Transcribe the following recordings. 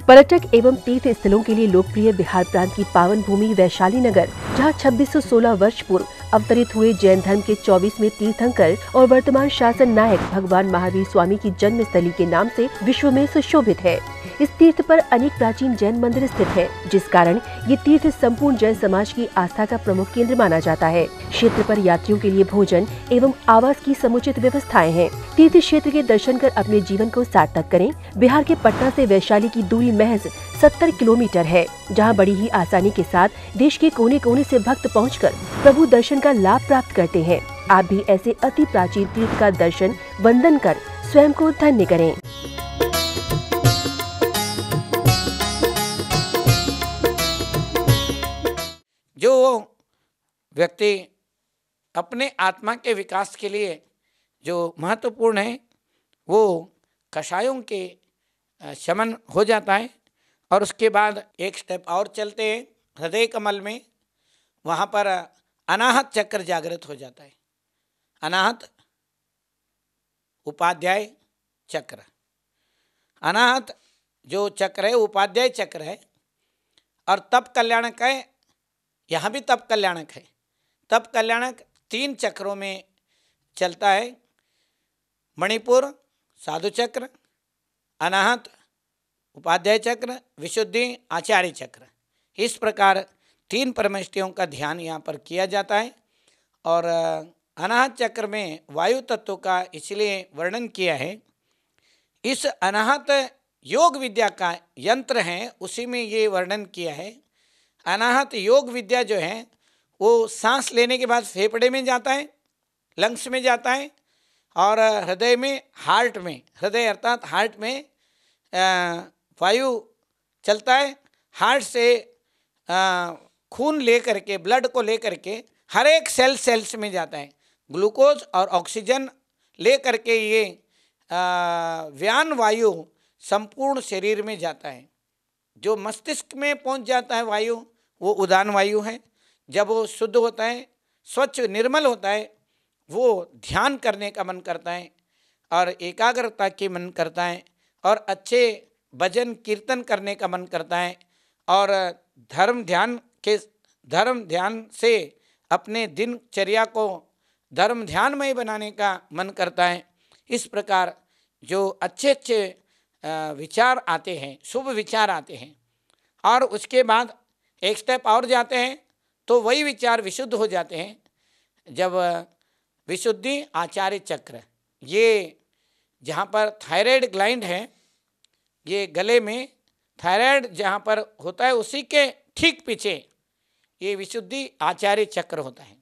पर्यटक एवं तीर्थ स्थलों के लिए लोकप्रिय बिहार प्रांत की पावन भूमि वैशाली नगर, जहां 2616 वर्ष पूर्व अवतरित हुए जैन धर्म के 24वें तीर्थंकर और वर्तमान शासन नायक भगवान महावीर स्वामी की जन्म स्थली के नाम से विश्व में सुशोभित है। इस तीर्थ पर अनेक प्राचीन जैन मंदिर स्थित है, जिस कारण ये तीर्थ संपूर्ण जैन समाज की आस्था का प्रमुख केंद्र माना जाता है। क्षेत्र पर यात्रियों के लिए भोजन एवं आवास की समुचित व्यवस्थाएं हैं। तीर्थ क्षेत्र के दर्शन कर अपने जीवन को सार्थक करें। बिहार के पटना से वैशाली की दूरी महज 70 किलोमीटर है, जहां बड़ी ही आसानी के साथ देश के कोने कोने से भक्त पहुंचकर प्रभु दर्शन का लाभ प्राप्त करते हैं। आप भी ऐसे अति प्राचीन तीर्थ का दर्शन वंदन कर स्वयं को धन्य करें। जो व्यक्ति अपने आत्मा के विकास के लिए जो महत्वपूर्ण है, वो कषायों के शमन हो जाता है। और उसके बाद एक स्टेप और चलते हैं हृदय कमल में, वहाँ पर अनाहत चक्र जागृत हो जाता है। अनाहत उपाध्याय चक्र, अनाहत जो चक्र है उपाध्याय चक्र है और तप कल्याणक है। यहाँ भी तप कल्याणक है। तप कल्याणक 3 चक्रों में चलता है, मणिपुर साधु चक्र, अनाहत उपाध्याय चक्र, विशुद्धि आचार्य चक्र। इस प्रकार 3 परमेष्टियों का ध्यान यहाँ पर किया जाता है। और अनाहत चक्र में वायु तत्व का इसलिए वर्णन किया है, इस अनाहत योग विद्या का यंत्र है, उसी में ये वर्णन किया है। अनाहत योग विद्या जो है वो सांस लेने के बाद फेफड़े में जाता है, लंग्स में जाता है और हृदय में, हार्ट में, हृदय अर्थात हार्ट में वायु चलता है। हार्ट से खून लेकर के, ब्लड को लेकर के हर एक सेल्स में जाता है। ग्लूकोज और ऑक्सीजन लेकर के ये व्यान वायु संपूर्ण शरीर में जाता है। जो मस्तिष्क में पहुंच जाता है वायु, वो उदान वायु है। जब वो शुद्ध होता है, स्वच्छ निर्मल होता है, वो ध्यान करने का मन करता है और एकाग्रता की मन करता है और अच्छे भजन कीर्तन करने का मन करता है और धर्म ध्यान से अपने दिनचर्या को धर्म ध्यानमय बनाने का मन करता है। इस प्रकार जो अच्छे अच्छे विचार आते हैं, शुभ विचार आते हैं और उसके बाद एक स्टेप और जाते हैं तो वही विचार विशुद्ध हो जाते हैं। जब विशुद्धि आचार्य चक्र, ये जहाँ पर थायराइड ग्लैंड है, ये गले में थायराइड जहाँ पर होता है उसी के ठीक पीछे ये विशुद्धि आचार्य चक्र होता है।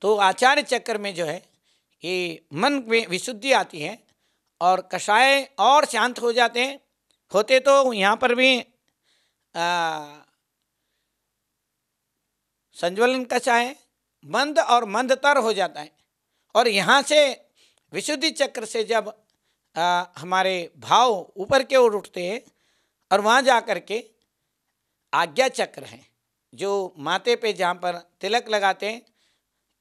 तो आचार्य चक्र में जो है ये मन में विशुद्धि आती है और कषाय और शांत हो जाते हैं। होते तो यहाँ पर भी संज्वलन कषाय मंद और मंदतर हो जाता है। और यहाँ से विशुद्धि चक्र से जब हमारे भाव ऊपर के ओर उठते हैं और वहाँ जा कर के आज्ञा चक्र है, जो माथे पे जहाँ पर तिलक लगाते हैं,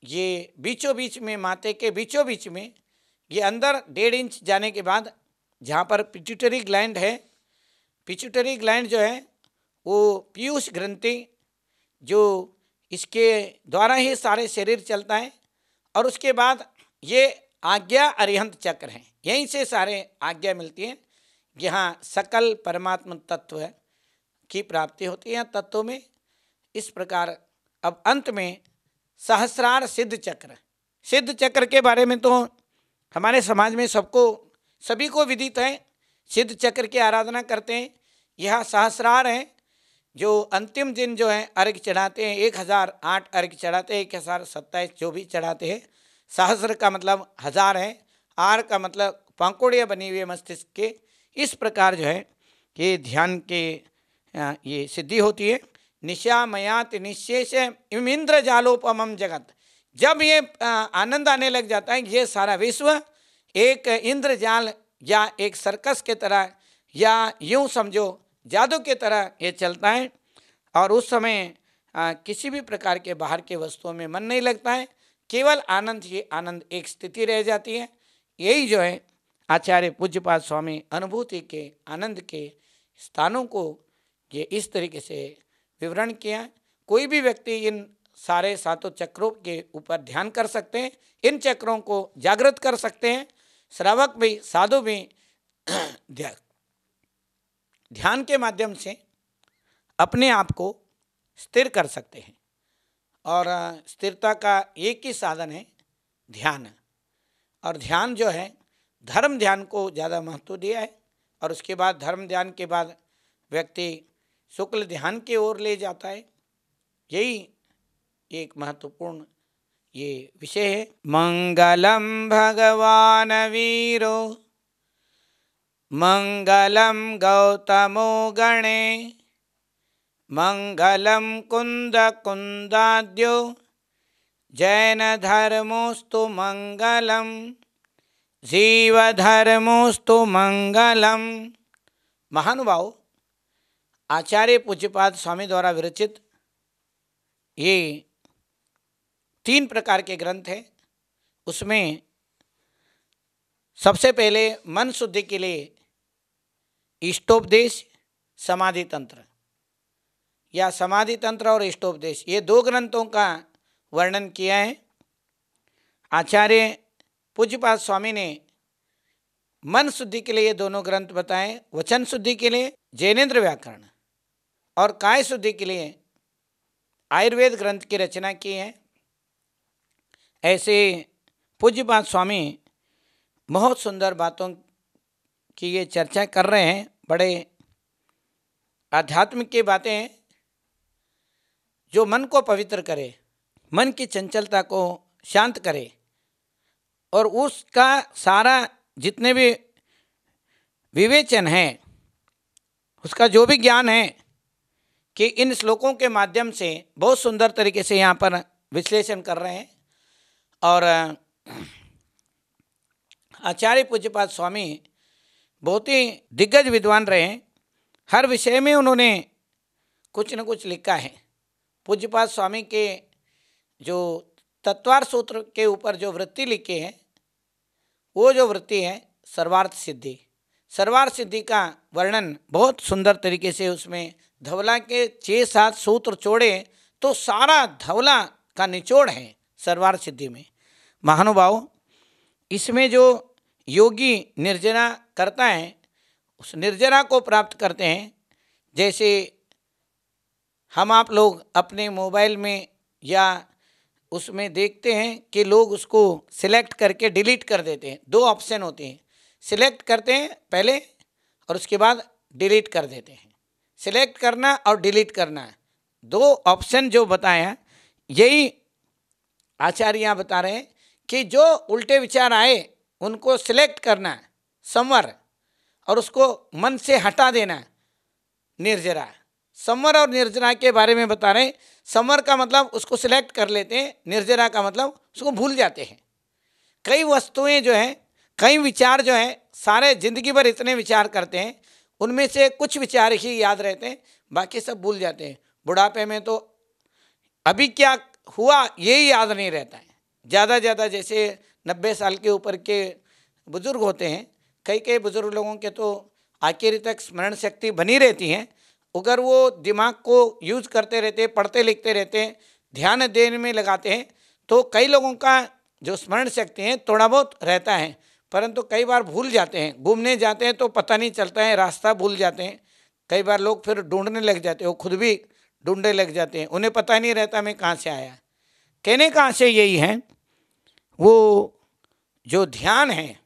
ये बीचों बीच में, माथे के बीचों बीच में, ये अंदर 1.5 इंच जाने के बाद जहाँ पर पिट्यूटरी ग्लैंड है, पिट्यूटरी ग्लैंड जो है वो पीयूष ग्रंथि, जो इसके द्वारा ही सारे शरीर चलता है। और उसके बाद ये आज्ञा अरिहंत चक्र है, यहीं से सारे आज्ञा मिलती है। यहाँ सकल परमात्मा तत्व है की प्राप्ति होती है तत्वों में। इस प्रकार अब अंत में सहस्रार सिद्ध चक्र, सिद्ध चक्र के बारे में तो हमारे समाज में सभी को विदित है। सिद्ध चक्र की आराधना करते हैं। यह सहस्रार है, जो अंतिम दिन जो है अर्घ्य चढ़ाते हैं, 1008 अर्घ्य चढ़ाते हैं, 1027 जो भी चढ़ाते हैं। सहस्र का मतलब 1000 है, आर का मतलब पंखुड़ियाँ बनी हुई है मस्तिष्क के। इस प्रकार जो है ये ध्यान के ये सिद्धि होती है। निशामयात निशेष इमिंद्र जालोपमम जगत, जब ये आनंद आने लग जाता है, ये सारा विश्व एक इंद्रजाल या एक सर्कस के तरह या यूँ समझो जादू के तरह ये चलता है। और उस समय किसी भी प्रकार के बाहर के वस्तुओं में मन नहीं लगता है, केवल आनंद ही आनंद एक स्थिति रह जाती है। यही जो है आचार्य पूज्यपाद स्वामी अनुभूति के आनंद के स्थानों को ये इस तरीके से विवरण किया। कोई भी व्यक्ति इन सारे सातों चक्रों के ऊपर ध्यान कर सकते हैं, इन चक्रों को जागृत कर सकते हैं। श्रावक भी, साधु भी ध्यान के माध्यम से अपने आप को स्थिर कर सकते हैं। और स्थिरता का एक ही साधन है ध्यान। और ध्यान जो है धर्म ध्यान को ज़्यादा महत्व दिया है। और उसके बाद धर्म ध्यान के बाद व्यक्ति शुक्ल ध्यान की ओर ले जाता है। यही एक महत्वपूर्ण ये विषय है। मंगलम भगवान वीरो मंगलम गौतमो गणे मंगलम कुंद कुंदाद्यो जैन धर्मोस्तु मंगलम जीव धर्मोस्तु मंगलम। महानुभाव, आचार्य पूज्यपाद स्वामी द्वारा विरचित ये 3 प्रकार के ग्रंथ हैं। उसमें सबसे पहले मन शुद्धि के लिए इष्टोपदेश, समाधि तंत्र या समाधि तंत्र और इष्टोपदेश, ये 2 ग्रंथों का वर्णन किया है। आचार्य पूज्यपाद स्वामी ने मन शुद्धि के लिए ये दोनों ग्रंथ बताए। वचन शुद्धि के लिए जैनेन्द्र व्याकरण और काय शुद्धि के लिए आयुर्वेद ग्रंथ की रचना की है। ऐसे पूज्यपाद स्वामी बहुत सुंदर बातों की ये चर्चा कर रहे हैं। बड़े आध्यात्मिक की बातें हैं जो मन को पवित्र करे, मन की चंचलता को शांत करे और उसका सारा जितने भी विवेचन है, उसका जो भी ज्ञान है कि इन श्लोकों के माध्यम से बहुत सुंदर तरीके से यहाँ पर विश्लेषण कर रहे हैं। और आचार्य पूज्यपाद स्वामी बहुत ही दिग्गज विद्वान रहे हैं। हर विषय में उन्होंने कुछ न कुछ लिखा है। पूज्यपाद स्वामी के जो तत्वार्थ सूत्र के ऊपर जो वृत्ति लिखी है, वो जो वृत्ति है सर्वार्थ सिद्धि। सर्वार्थ सिद्धि का वर्णन बहुत सुंदर तरीके से उसमें धवला के 6-7 सूत्र जोड़े तो सारा धवला का निचोड़ है सर्वार्थ सिद्धि में। महानुभाव, इसमें जो योगी निर्जरा करता है उस निर्जरा को प्राप्त करते हैं। जैसे हम आप लोग अपने मोबाइल में या उसमें देखते हैं कि लोग उसको सिलेक्ट करके डिलीट कर देते हैं। 2 ऑप्शन होते हैं, सिलेक्ट करते हैं पहले और उसके बाद डिलीट कर देते हैं। सिलेक्ट करना और डिलीट करना 2 ऑप्शन जो बताया, यही आचार्य यहाँ बता रहे हैं कि जो उल्टे विचार आए उनको सिलेक्ट करना संवर और उसको मन से हटा देना निर्जरा। संवर और निर्जरा के बारे में बता रहे हैं। संवर का मतलब उसको सिलेक्ट कर लेते हैं, निर्जरा का मतलब उसको भूल जाते हैं। कई वस्तुएं जो हैं, कई विचार जो हैं, सारे जिंदगी भर इतने विचार करते हैं, उनमें से कुछ विचार ही याद रहते हैं, बाकी सब भूल जाते हैं। बुढ़ापे में तो अभी क्या हुआ यही याद नहीं रहता है। ज़्यादा जैसे 90 साल के ऊपर के बुजुर्ग होते हैं, कई बुजुर्ग लोगों के तो आखिर तक स्मरण शक्ति बनी रहती है। अगर वो दिमाग को यूज करते रहते, पढ़ते लिखते रहते हैं, ध्यान देने में लगाते हैं, तो कई लोगों का जो स्मरण शक्ति है थोड़ा बहुत रहता है, परंतु कई बार भूल जाते हैं। घूमने जाते हैं तो पता नहीं चलता है, रास्ता भूल जाते हैं। कई बार लोग फिर ढूंढने लग जाते हैं, वो खुद भी ढूंढने लग जाते हैं, उन्हें पता नहीं रहता मैं कहाँ से आया। कहने का आशय यही है, वो जो ध्यान है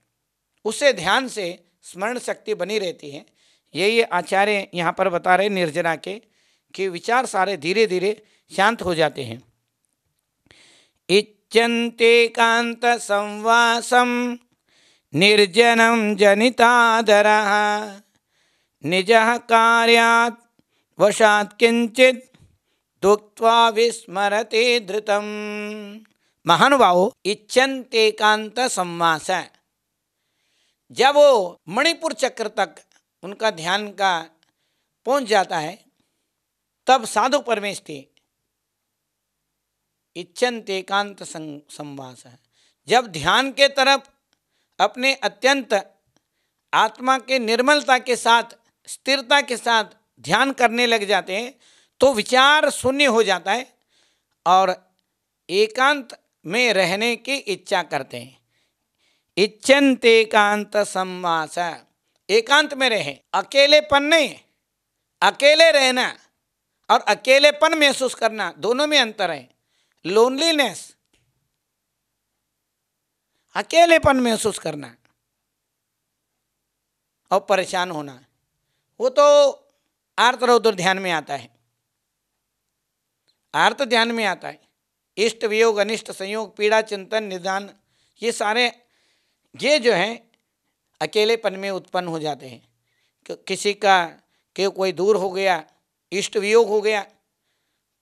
उससे ध्यान से स्मरण शक्ति बनी रहती है। यही आचार्य यहाँ पर बता रहे निर्जरा के कि विचार सारे धीरे धीरे शांत हो जाते हैं। इच्छन्ते कांत संवासम निर्जनम जनितादरः निजः कार्यात् वशात् किंचित दुक्त्वा विस्मरते धृतम। महानुभावो, इच्छन्ते एकांत संवास, जब वो मणिपुर चक्र तक उनका ध्यान का पहुंच जाता है, तब साधु परमेश थी इच्छन्त एकांत संवास है। जब ध्यान के तरफ अपने अत्यंत आत्मा के निर्मलता के साथ, स्थिरता के साथ ध्यान करने लग जाते हैं तो विचार शून्य हो जाता है और एकांत में रहने की इच्छा करते हैं। इच्छन्त एकांत संवास, एकांत में रहें, अकेलेपन नहीं, अकेले रहना और अकेलेपन महसूस करना, दोनों में अंतर है। लोनलीनेस, अकेलेपन महसूस करना और परेशान होना, वो तो आर्त रौद्र ध्यान में आता है, आर्त ध्यान में आता है। इष्ट वियोग, अनिष्ट संयोग, पीड़ा, चिंतन, निदान, ये सारे ये जो हैं अकेलेपन में उत्पन्न हो जाते हैं। किसी का कि कोई दूर हो गया, इष्ट वियोग हो गया,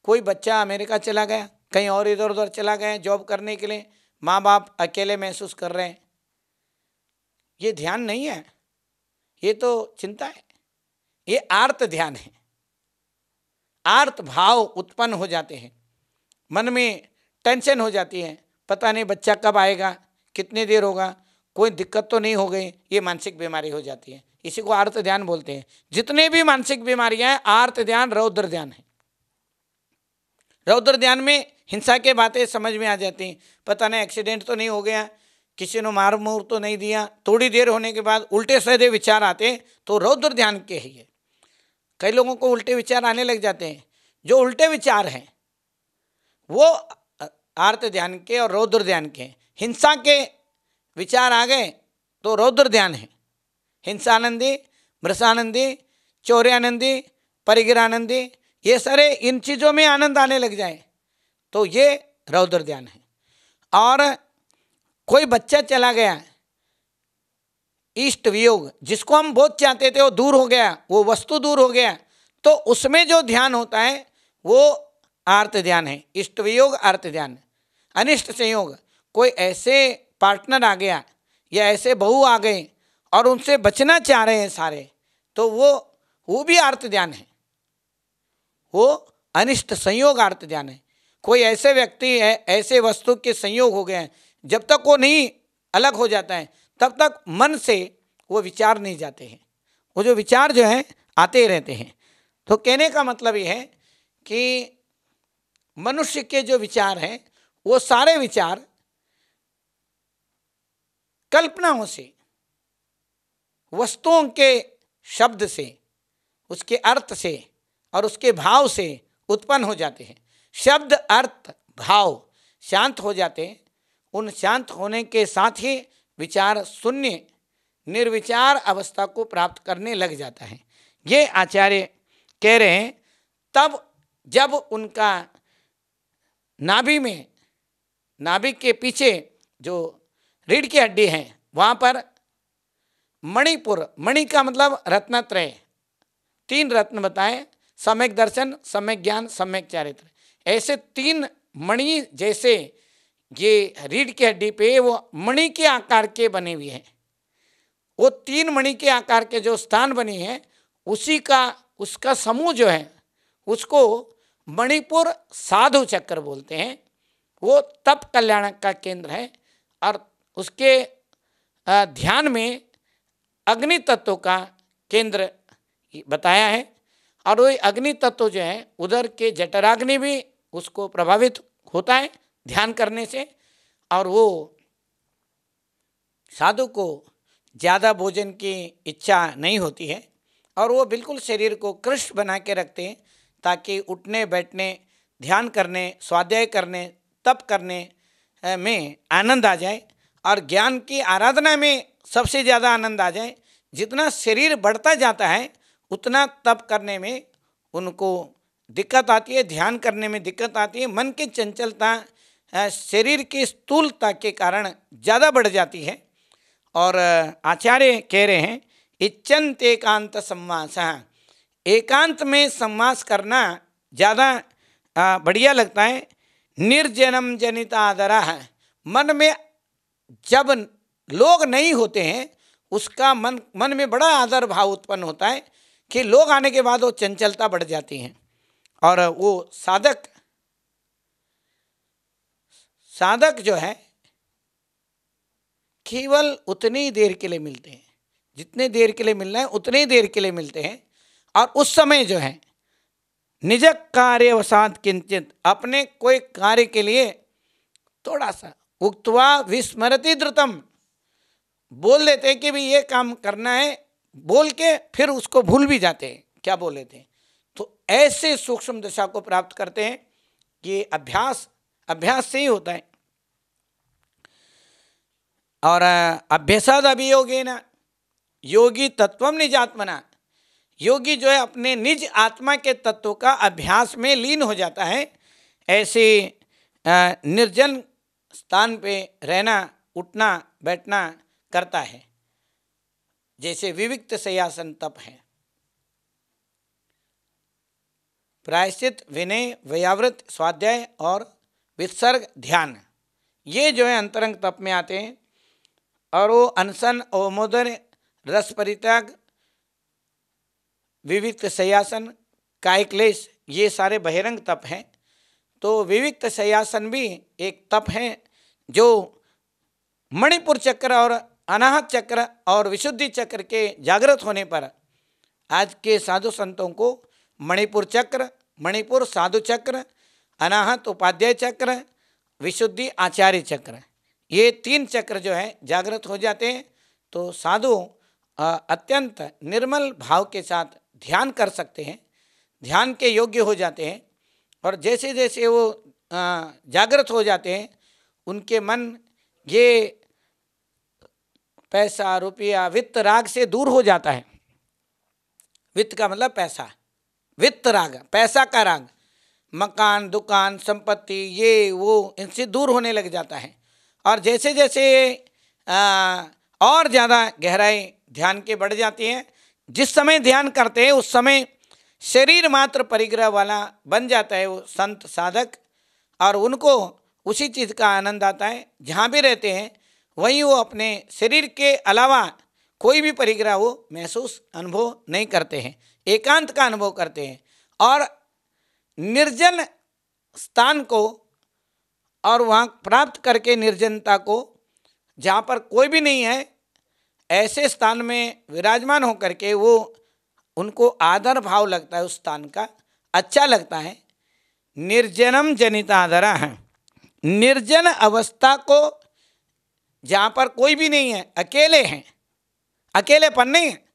कोई बच्चा अमेरिका चला गया, कहीं और इधर उधर चला गया जॉब करने के लिए, माँ बाप अकेले महसूस कर रहे हैं, ये ध्यान नहीं है, ये तो चिंता है, ये आर्त ध्यान है। आर्त भाव उत्पन्न हो जाते हैं, मन में टेंशन हो जाती है, पता नहीं बच्चा कब आएगा, कितनी देर होगा, कोई दिक्कत तो नहीं हो गई, ये मानसिक बीमारी हो जाती है। इसी को आर्त ध्यान बोलते हैं। जितने भी मानसिक बीमारियां हैं, आर्त ध्यान, रौद्र ध्यान है। रौद्र ध्यान में हिंसा के बातें समझ में आ जाती हैं, पता नहीं एक्सीडेंट तो नहीं हो गया, किसी ने मार मोर तो नहीं दिया, थोड़ी देर होने के बाद उल्टे सीधे विचार आते हैं, तो रौद्र ध्यान के ही है। कई लोगों को उल्टे विचार आने लग जाते हैं, जो उल्टे विचार हैं वो आर्त ध्यान के और रौद्र ध्यान के। हिंसा के विचार आ गए तो रौद्र ध्यान है। हिंसानंदी, मृषानंदी, चौर्यानंदी, परिगिरानंदी, ये सारे इन चीज़ों में आनंद आने लग जाए तो ये रौद्र ध्यान है। और कोई बच्चा चला गया, इष्ट वियोग, जिसको हम बहुत चाहते थे वो दूर हो गया, वो वस्तु दूर हो गया, तो उसमें जो ध्यान होता है वो आर्त ध्यान है। इष्ट वियोग आर्त ध्यान। अनिष्ट संयोग, कोई ऐसे पार्टनर आ गया या ऐसे बहू आ गए और उनसे बचना चाह रहे हैं सारे, तो वो भी आर्त ध्यान है, वो अनिष्ट संयोग आर्त ध्यान है। कोई ऐसे व्यक्ति है, ऐसे वस्तु के संयोग हो गए हैं, जब तक वो नहीं अलग हो जाता है तब तक मन से वो विचार नहीं जाते हैं, वो जो विचार जो है आते रहते हैं। तो कहने का मतलब ये है कि मनुष्य के जो विचार हैं वो सारे विचार कल्पनाओं से, वस्तुओं के शब्द से, उसके अर्थ से और उसके भाव से उत्पन्न हो जाते हैं। शब्द, अर्थ, भाव शांत हो जाते हैं। उन शांत होने के साथ ही विचार शून्य, निर्विचार अवस्था को प्राप्त करने लग जाता है। ये आचार्य कह रहे हैं। तब जब उनका नाभि में, नाभि के पीछे जो रीढ़ की हड्डी है वहाँ पर मणिपुर, मणि का मतलब रत्नत्रय, 3 रत्न बताए, सम्यक दर्शन, सम्यक ज्ञान, सम्यक चारित्र। ऐसे 3 मणि जैसे ये रीढ़ की हड्डी पे वो मणि के आकार के बने हुए हैं। वो 3 मणि के आकार के जो स्थान बने हैं उसी का, उसका समूह जो है उसको मणिपुर साधु चक्र बोलते हैं। वो तप कल्याण का केंद्र है और उसके ध्यान में अग्नि तत्व का केंद्र बताया है। और वही अग्नि तत्व जो है उधर के जठराग्नि भी उसको प्रभावित होता है ध्यान करने से। और वो साधु को ज़्यादा भोजन की इच्छा नहीं होती है और वो बिल्कुल शरीर को कृष्ण बना के रखते हैं ताकि उठने बैठने, ध्यान करने, स्वाध्याय करने, तप करने में आनंद आ जाए और ज्ञान की आराधना में सबसे ज़्यादा आनंद आ जाए। जितना शरीर बढ़ता जाता है उतना तप करने में उनको दिक्कत आती है, ध्यान करने में दिक्कत आती है। मन की चंचलता शरीर की स्थूलता के कारण ज़्यादा बढ़ जाती है। और आचार्य कह रहे हैं इच्छन्त एकांत संवास, एकांत में संवास करना ज़्यादा बढ़िया लगता है। निर्जनम जनिता आदरा है, मन में जब लोग नहीं होते हैं उसका मन में बड़ा आदर भाव उत्पन्न होता है कि लोग आने के बाद वो चंचलता बढ़ जाती है और वो साधक साधक जो है केवल उतनी देर के लिए मिलते हैं, जितने देर के लिए मिलना है उतनी देर के लिए मिलते हैं। और उस समय जो है निज कार्यवसात किंचित, अपने कोई कार्य के लिए थोड़ा सा उक्त्वा विस्मरति द्रुतम, बोल देते हैं कि भी ये काम करना है, बोल के फिर उसको भूल भी जाते हैं क्या बोले थे। तो ऐसे सूक्ष्म दशा को प्राप्त करते हैं। ये अभ्यास से ही होता है। और अभ्यासाद अभियोगेन योगी तत्वम निजात्मना, योगी जो है अपने निज आत्मा के तत्व का अभ्यास में लीन हो जाता है। ऐसे निर्जन स्थान पे रहना, उठना बैठना करता है, जैसे विविक्त शय्यासन तप है। प्रायश्चित, विनय, व्यावृत, स्वाध्याय और विसर्ग ध्यान, ये जो है अंतरंग तप में आते हैं। और वो अनशन, अवमोदन, रस परित्याग, विविक्त शय्यासन, कायक्लेश, ये सारे बहिरंग तप हैं। तो विविक्त शय्यासन भी एक तप है जो मणिपुर चक्र और अनाहत चक्र और विशुद्धि चक्र के जागृत होने पर आज के साधु संतों को मणिपुर चक्र, मणिपुर साधु चक्र, अनाहत उपाध्याय चक्र, विशुद्धि आचार्य चक्र, ये 3 चक्र जो है जागृत हो जाते हैं। तो साधु अत्यंत निर्मल भाव के साथ ध्यान कर सकते हैं, ध्यान के योग्य हो जाते हैं। और जैसे जैसे वो जागृत हो जाते हैं, उनके मन ये पैसा, रुपया, वित्त राग से दूर हो जाता है। वित्त का मतलब पैसा, वित्त राग, पैसा का राग, मकान, दुकान, संपत्ति, ये वो, इनसे दूर होने लग जाता है। और जैसे जैसे और ज़्यादा गहराई ध्यान के बढ़ जाती है, जिस समय ध्यान करते हैं उस समय शरीर मात्र परिग्रह वाला बन जाता है वो संत साधक। और उनको उसी चीज़ का आनंद आता है, जहाँ भी रहते हैं वहीं वो अपने शरीर के अलावा कोई भी परिग्रह वो महसूस अनुभव नहीं करते हैं, एकांत का अनुभव करते हैं। और निर्जन स्थान को और वहाँ प्राप्त करके निर्जनता को, जहाँ पर कोई भी नहीं है, ऐसे स्थान में विराजमान होकर के वो उनको आदर भाव लगता है, उस स्थान का अच्छा लगता है। निर्जनम जनितादरा है, निर्जन अवस्था को जहाँ पर कोई भी नहीं है, अकेले हैं, अकेलेपन नहीं है।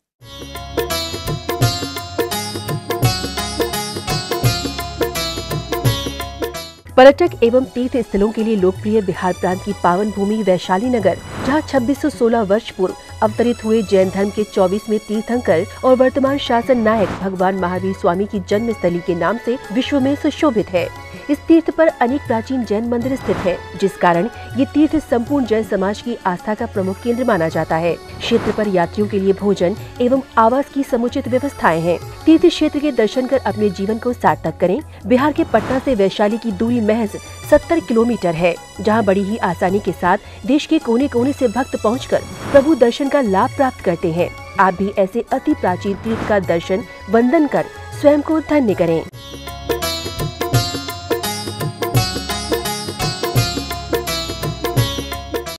पर्यटक एवं तीर्थ स्थलों के लिए लोकप्रिय बिहार प्रांत की पावन भूमि वैशाली नगर, जहां 2616 वर्ष पूर्व अवतरित हुए जैन धर्म के 24वें तीर्थंकर और वर्तमान शासन नायक भगवान महावीर स्वामी की जन्मस्थली के नाम से विश्व में सुशोभित है। इस तीर्थ पर अनेक प्राचीन जैन मंदिर स्थित है, जिस कारण ये तीर्थ संपूर्ण जैन समाज की आस्था का प्रमुख केंद्र माना जाता है। क्षेत्र पर यात्रियों के लिए भोजन एवं आवास की समुचित व्यवस्थाएं हैं। तीर्थ क्षेत्र के दर्शन कर अपने जीवन को सार्थक करें। बिहार के पटना से वैशाली की दूरी महज 70 किलोमीटर है, जहां बड़ी ही आसानी के साथ देश के कोने कोने से भक्त पहुंचकर प्रभु दर्शन का लाभ प्राप्त करते हैं। आप भी ऐसे अति प्राचीन तीर्थ का दर्शन वंदन कर स्वयं को धन्य करें।